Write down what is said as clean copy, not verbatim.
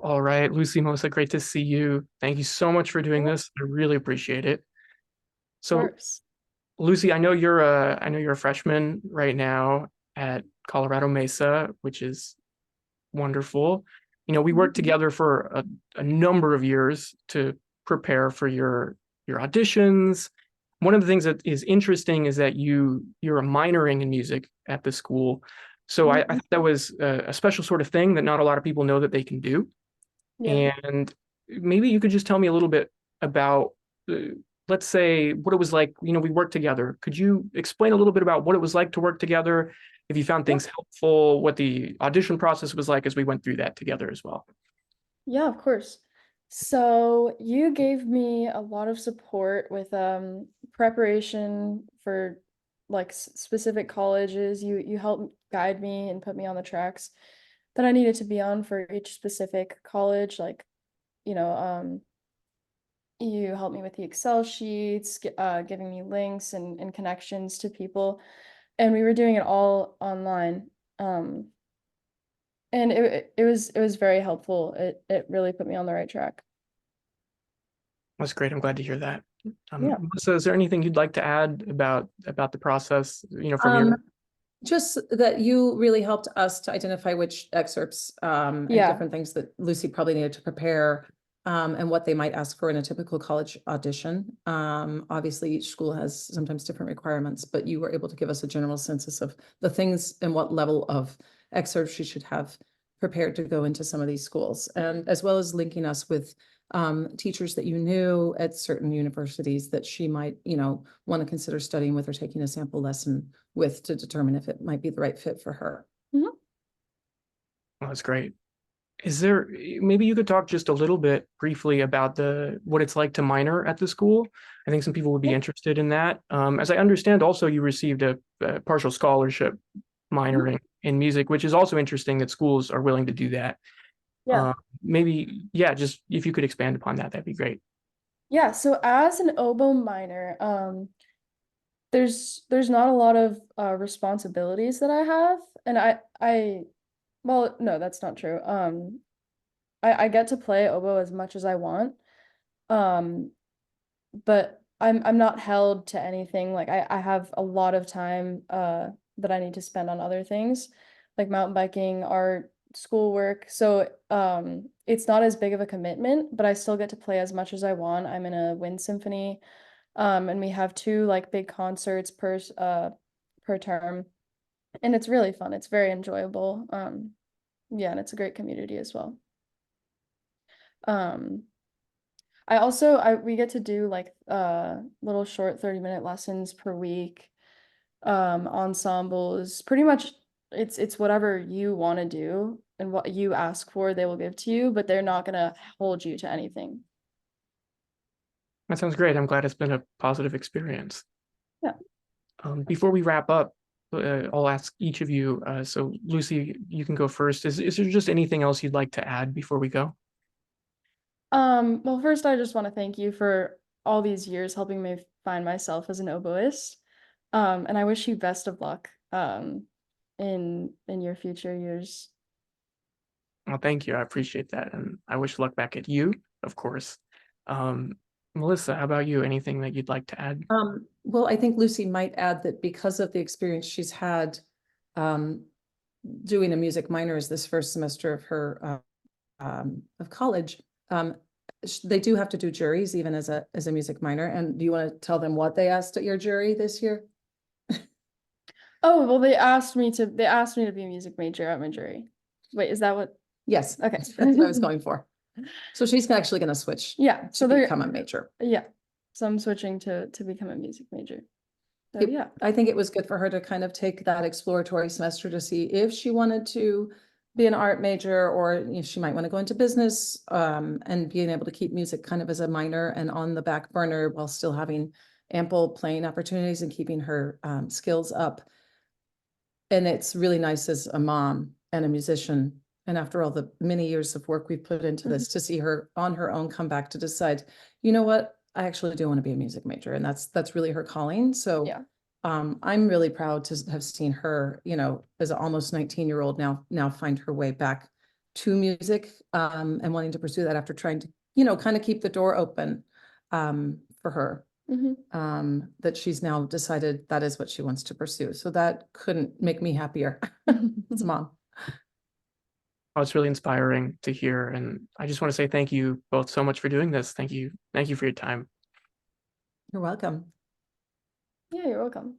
All right, Lucy, Melissa, great to see you. Thank you so much for doing Of this. I really appreciate it. So, course. Lucy, I know you're a freshman right now at Colorado Mesa, which is wonderful. We Mhm. worked together for a number of years to prepare for your auditions. One of the things that is interesting is that you're minoring in music at the school. So I Mhm. thought that was a special sort of thing that not a lot of people know that they can do. Yeah. And maybe you could just tell me a little bit about, uh, let's say, what it was like. We worked together. Could you explain a little bit about what it was like to work together? If you found Yeah. things helpful, what the audition process was like as we went through that together as well. Yeah, of course. So you gave me a lot of support with preparation for like specific colleges. You helped guide me and put me on the tracks that I needed to be on for each specific college. Like, you know, you helped me with the Excel sheets, giving me links and connections to people. And we were doing it all online. And it was very helpful. It really put me on the right track. That's great. I'm glad to hear that. Yeah. Melissa, is there anything you'd like to add about the process, from Um, your just that you really helped us to identify which excerpts and Yeah. different things that Lucy probably needed to prepare and what they might ask for in a typical college audition. Obviously, each school has sometimes different requirements, but you were able to give us a general census of the things and what level of excerpts she should have prepared to go into some of these schools, and as well as linking us with teachers that you knew at certain universities that she might, want to consider studying with or taking a sample lesson with to determine if it might be the right fit for her. Mhm. Oh, that's great. Is there maybe you could talk just a little bit briefly about the what it's like to minor at the school? I think some people would be Yeah. interested in that. As I understand, also you received a partial scholarship Mhm. minoring in music, which is also interesting that schools are willing to do that. Yeah. Maybe, yeah, just if you could expand upon that, that'd be great. Yeah. So as an oboe minor, there's not a lot of responsibilities that I have, and I well, no, that's not true. I get to play oboe as much as I want. Um, but I'm not held to anything. Like I have a lot of time that I need to spend on other things, like mountain biking, art, schoolwork. So it's not as big of a commitment, but I still get to play as much as I want. I'm in a wind symphony, and we have two like big concerts per term, and it's really fun. It's very enjoyable. Yeah, and it's a great community as well. Um, I we get to do like little short 30-minute lessons per week, ensembles. Pretty much it's whatever you want to do and what you ask for, they will give to you, but they're not gonna hold you to anything. That sounds great. I'm glad it's been a positive experience. Yeah. Before we wrap up, I'll ask each of you. So Lucy, you can go first. Is there just anything else you'd like to add before we go? Well, first I just want to thank you for all these years helping me find myself as an oboist. And I wish you best of luck in your future years. Well, thank you. I appreciate that. And I wish luck back at you, of course. Um, Melissa, how about you? Anything that you'd like to add? Well, I think Lucy might add that because of the experience she's had um, doing a music minor as this first semester of her of college, they do have to do juries even as a music minor. And do you want to tell them what they asked at your jury this year? Oh, well, they asked me to be a music major at my jury. Wait, is that what? Yes, Okay. that's what I was going for. So she's actually going to switch Yeah, to so they're become a major. yeah. So I'm switching to become a music major. So yeah. I think it was good for her to kind of take that exploratory semester to see if she wanted to be an art major or if she might want to go into business, and being able to keep music kind of as a minor and on the back burner while still having ample playing opportunities and keeping her skills up. And it's really nice as a mom and a musician, and after all the many years of work we've put into this, to see her on her own come back to decide, you know what, I actually do want to be a music major, and that's really her calling. So Yeah. I'm really proud to have seen her, as an almost 19-year-old now find her way back to music, and wanting to pursue that after trying to, kind of keep the door open, for her. That she's now decided that is what she wants to pursue. So that couldn't make me happier as a mom. Oh, it's really inspiring to hear. And I just want to say thank you both so much for doing this. Thank you. Thank you for your time. You're welcome. Yeah, you're welcome.